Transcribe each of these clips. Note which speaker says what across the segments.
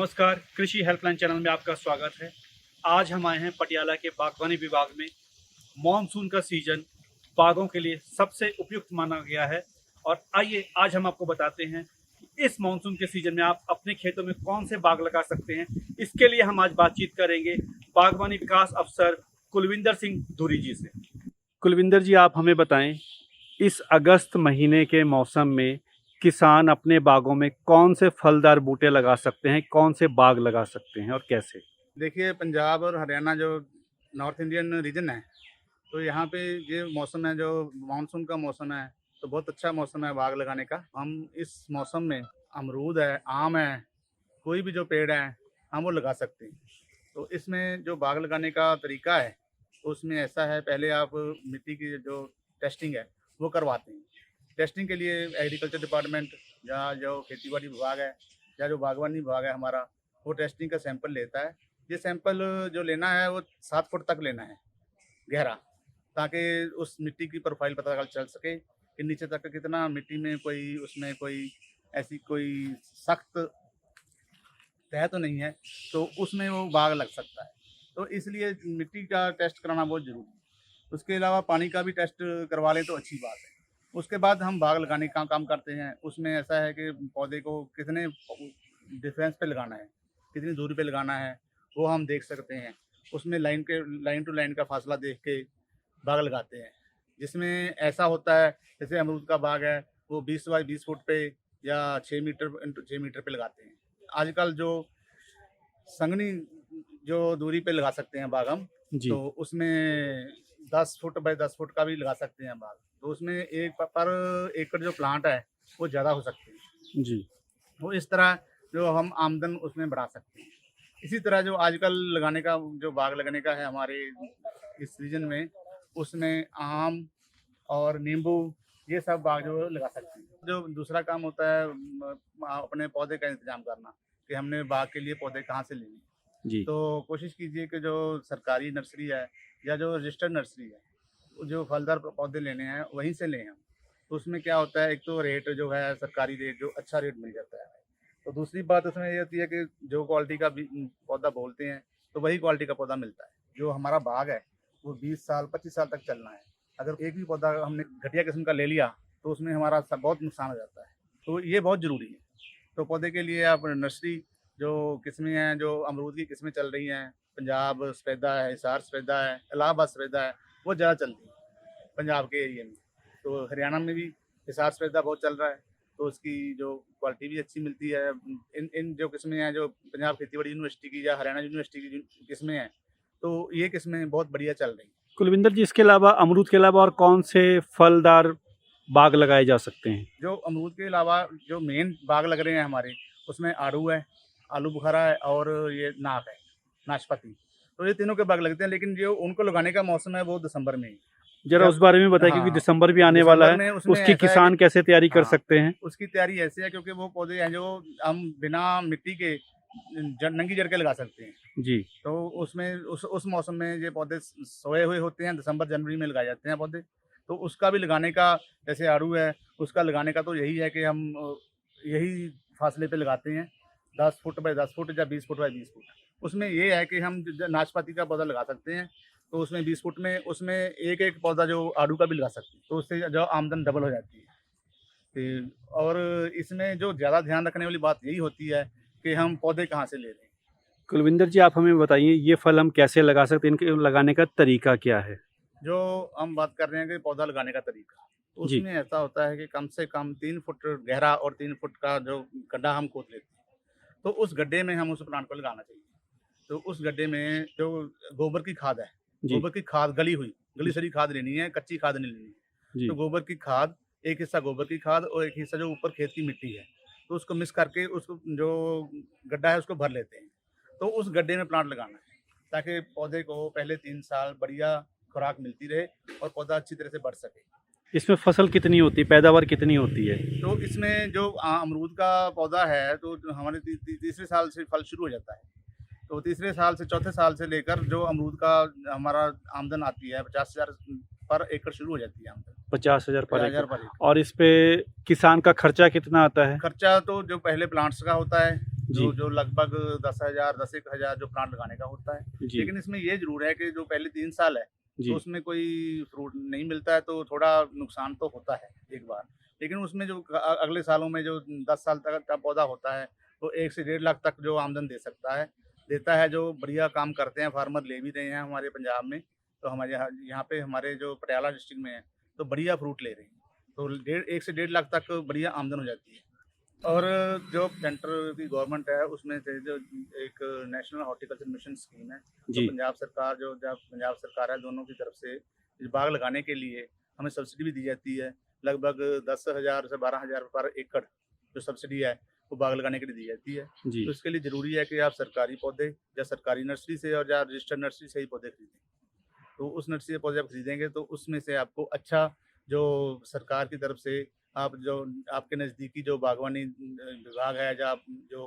Speaker 1: नमस्कार, कृषि helpline channel में आपका स्वागत है। आज हम आए हैं पटियाला के बागवानी विभाग में। मॉनसून का सीजन बागों के लिए सबसे उपयुक्त माना गया है और आइए आज हम आपको बताते हैं कि इस मॉनसून के सीजन में आप अपने खेतों में कौन से बाग लगा सकते हैं। इसके लिए हम आज बातचीत करेंगे बागवानी विकास अफसर कुलविंदर सिंह धुरी जी से। कुलविंदर जी, आप हमें बताएं, इस अगस्त महीने के मौसम में किसान अपने बागों में कौन से फलदार बूटे लगा सकते हैं, कौन से बाग लगा सकते हैं और कैसे?
Speaker 2: देखिए, पंजाब और हरियाणा जो नॉर्थ इंडियन रीजन है, तो यहाँ पे ये मौसम है जो मानसून का मौसम है, तो बहुत अच्छा मौसम है बाग लगाने का। हम इस मौसम में अमरूद है, आम है, कोई भी जो पेड़ है हम वो लगा सकते हैं। तो इसमें जो बाग लगाने का तरीका है, तो उसमें ऐसा है, पहले आप मिट्टी की जो टेस्टिंग है वो करवाते हैं। टेस्टिंग के लिए एग्रीकल्चर डिपार्टमेंट या जो खेतीबाड़ी विभाग है या जो बागवानी विभाग है हमारा, वो टेस्टिंग का सैंपल लेता है। ये सैंपल जो लेना है वो 7 फुट तक लेना है गहरा, ताकि उस मिट्टी की प्रोफाइल पता चल सके कि नीचे तक कितना मिट्टी में कोई उसमें कोई ऐसी कोई सख्त तह तो नहीं है, तो उसमें वो बाग लग सकता है। तो इसलिए मिट्टी का टेस्ट कराना बहुत ज़रूरी है। उसके अलावा पानी का भी टेस्ट करवा लें तो अच्छी बात है। उसके बाद हम बाग लगाने का काम करते हैं। उसमें ऐसा है कि पौधे को कितने डिफरेंस पे लगाना है, कितनी दूरी पे लगाना है, वो हम देख सकते हैं। उसमें लाइन टू लाइन का फासला देख के बाग लगाते हैं। जिसमें ऐसा होता है, जैसे अमरूद का बाग है, वो 20 बाई 20 फुट पे या 6 मीटर इंटू 6 मीटर पे लगाते हैं। आजकल जो संगनी जो दूरी पे लगा सकते हैं बाग हम,
Speaker 1: जी।
Speaker 2: तो उसमें 10 फुट बाई 10 फुट का भी लगा सकते हैं बाग। तो उसमें एक पर एकड़ जो प्लांट है वो ज़्यादा हो सकते हैं।
Speaker 1: जी।
Speaker 2: वो इस तरह जो हम आमदन उसमें बढ़ा सकते हैं। इसी तरह जो आजकल लगाने का जो बाग लगाने का है हमारे इस सीजन में, उसमें आम और नींबू ये सब बाग जो लगा सकते हैं। जो दूसरा काम होता है अपने पौधे का इंतजाम करना, कि हमने बाग के लिए पौधे कहाँ से लेने।
Speaker 1: जी।
Speaker 2: तो कोशिश कीजिए कि जो सरकारी नर्सरी है या जो रजिस्टर्ड नर्सरी है, जो फलदार पौधे लेने हैं वहीं से लें हम। तो उसमें क्या होता है, एक तो रेट जो है सरकारी रेट, जो अच्छा रेट मिल जाता है। तो दूसरी बात उसमें ये होती है कि जो क्वालिटी का पौधा बोलते हैं, तो वही क्वालिटी का पौधा मिलता है। जो हमारा बाग है वो 20 साल 25 साल तक चलना है। अगर एक भी पौधा हमने घटिया किस्म का ले लिया तो उसमें हमारा बहुत नुकसान हो जाता है। तो ये बहुत ज़रूरी है। तो पौधे के लिए आप नर्सरी जो किस्में हैं, जो अमरूद की किस्में चल रही हैं, पंजाब सफ़ेदा है, हिसार सफ़ेदा है, इलाहाबाद सफ़ेदा है, वो ज़्यादा चलती है पंजाब के एरिया में। तो हरियाणा में भी हिसार सफ़ेदा बहुत चल रहा है, तो उसकी जो क्वालिटी भी अच्छी मिलती है। इन इन जो किस्में हैं, जो पंजाब खेतीबाड़ी यूनिवर्सिटी की या हरियाणा यूनिवर्सिटी की जो किस्में हैं, तो ये किस्में बहुत बढ़िया चल रही हैं।
Speaker 1: कुलविंदर जी, इसके अलावा अमरूद के अलावा और कौन से फलदार बाग लगाए जा सकते हैं?
Speaker 2: जो अमरूद के अलावा जो मेन बाग लग रहे हैं हमारे, उसमें आड़ू है, आलू बुखारा है और ये नाक है, नाशपाती। तो ये तीनों के बाग लगते हैं, लेकिन जो उनको लगाने का मौसम है वो दिसंबर में ही।
Speaker 1: जरा उस
Speaker 2: जब
Speaker 1: बारे में बताइए, क्योंकि
Speaker 2: हाँ,
Speaker 1: दिसंबर भी आने वाला
Speaker 2: दिसंबर में
Speaker 1: है।
Speaker 2: उसमें
Speaker 1: उसकी
Speaker 2: ऐसा है
Speaker 1: किसान
Speaker 2: कि
Speaker 1: कैसे तैयारी कर
Speaker 2: हाँ,
Speaker 1: सकते हैं?
Speaker 2: उसकी तैयारी ऐसे है क्योंकि वो पौधे हैं जो हम बिना मिट्टी के नंगी जड़ के लगा सकते हैं।
Speaker 1: जी।
Speaker 2: तो उसमें उस मौसम में ये पौधे सोए हुए होते हैं, दिसंबर जनवरी में लगाए जाते हैं पौधे। तो उसका भी लगाने का, जैसे आड़ू है, उसका लगाने का तो यही है कि हम यही फासले पे लगाते हैं, 10 फुट बाई 10 फुट या 20 फुट बाई 20 फुट। उसमें ये है कि हम नाशपाती का पौधा लगा सकते हैं, तो उसमें 20 फुट में उसमें एक एक पौधा जो आड़ू का भी लगा सकते हैं, तो उससे जो आमदन डबल हो जाती है। और इसमें जो ज़्यादा ध्यान रखने वाली बात यही होती है कि हम पौधे कहाँ से ले रहे हैं।
Speaker 1: कुलविंदर जी, आप हमें बताइए, ये फल हम कैसे लगा सकते हैं, इनके लगाने का तरीका क्या है?
Speaker 2: जो हम बात कर रहे हैं कि पौधा लगाने का तरीका, तो
Speaker 1: जी।
Speaker 2: उसमें ऐसा होता है कि कम से कम 3 फुट गहरा और 3 फुट का जो गड्ढा हम खोद लेते हैं, तो उस गड्ढे में हम उस प्लांट को लगाना चाहिए। तो उस गड्ढे में जो गोबर की खाद है,
Speaker 1: जी।
Speaker 2: गोबर की खाद गली सड़ी खाद लेनी है, कच्ची खाद नहीं लेनी है।
Speaker 1: जी।
Speaker 2: तो गोबर की खाद, एक हिस्सा गोबर की खाद और एक हिस्सा जो ऊपर खेत की मिट्टी है, तो उसको मिक्स करके उसको जो गड्ढा है उसको भर लेते हैं। तो उस गड्ढे में प्लांट लगाना है, ताकि पौधे को पहले 3 साल बढ़िया खुराक मिलती रहे और पौधा अच्छी तरह से बढ़ सके।
Speaker 1: इसमें फसल कितनी होती है, पैदावार कितनी होती है?
Speaker 2: तो इसमें जो अमरूद का पौधा है, तो हमारे तीसरे साल से फल शुरू हो जाता है। तो तीसरे साल से चौथे साल से लेकर जो अमरूद का हमारा आमदन आती है, 50,000 पर एकड़ शुरू हो जाती है आमदन।
Speaker 1: 50,000 पर
Speaker 2: 50,000
Speaker 1: एकड़।
Speaker 2: पर एकड़।
Speaker 1: और इस पे किसान का खर्चा कितना आता है?
Speaker 2: खर्चा तो जो पहले प्लांट्स का होता है,
Speaker 1: जी।
Speaker 2: जो लगभग 10,000 जो प्लांट लगाने का होता है।
Speaker 1: जी।
Speaker 2: लेकिन इसमें ये ज़रूर है कि जो पहले 3 साल है,
Speaker 1: जी।
Speaker 2: तो उसमें कोई फ्रूट नहीं मिलता है, तो थोड़ा नुकसान तो होता है एक बार। लेकिन उसमें जो अगले सालों में जो 10 साल तक का पौधा होता है, तो 1 से 1.5 लाख तक जो आमदन दे सकता है, देता है। जो बढ़िया काम करते हैं, फार्मर ले भी रहे हैं हमारे पंजाब में, तो हमारे यहाँ पे हमारे जो पटियाला डिस्ट्रिक्ट में है, तो बढ़िया फ्रूट ले रहे हैं। तो 1 से 1.5 लाख तक बढ़िया आमदन हो जाती है। और जो सेंटर की गवर्नमेंट है, उसमें से जो एक नेशनल हॉर्टिकल्चर मिशन स्कीम है,
Speaker 1: जी।
Speaker 2: तो पंजाब सरकार है, दोनों की तरफ से इस बाग लगाने के लिए हमें सब्सिडी भी दी जाती है। लगभग 10,000 से 12,000 पर एकड़ जो सब्सिडी है, वो बाग लगाने के लिए दी जाती है।
Speaker 1: जी।
Speaker 2: तो इसके लिए ज़रूरी है कि आप सरकारी पौधे या सरकारी नर्सरी से और या रजिस्टर्ड नर्सरी से ही पौधे खरीदें। तो उस नर्सरी से पौधे आप खरीदेंगे, तो उसमें से आपको अच्छा जो सरकार की तरफ से आप जो आपके नज़दीकी जो बागवानी विभाग है या जो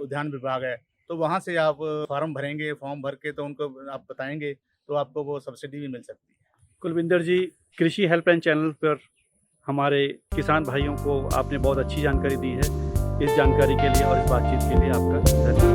Speaker 2: उद्यान विभाग है, तो वहाँ से आप फॉर्म भरेंगे, फॉर्म भर के तो उनको आप बताएँगे, तो आपको वो सब्सिडी भी मिल सकती है।
Speaker 1: कुलविंदर जी, कृषि हेल्पलाइन चैनल पर हमारे किसान भाइयों को आपने बहुत अच्छी जानकारी दी है। इस जानकारी के लिए और इस बातचीत के लिए आपका धन्यवाद।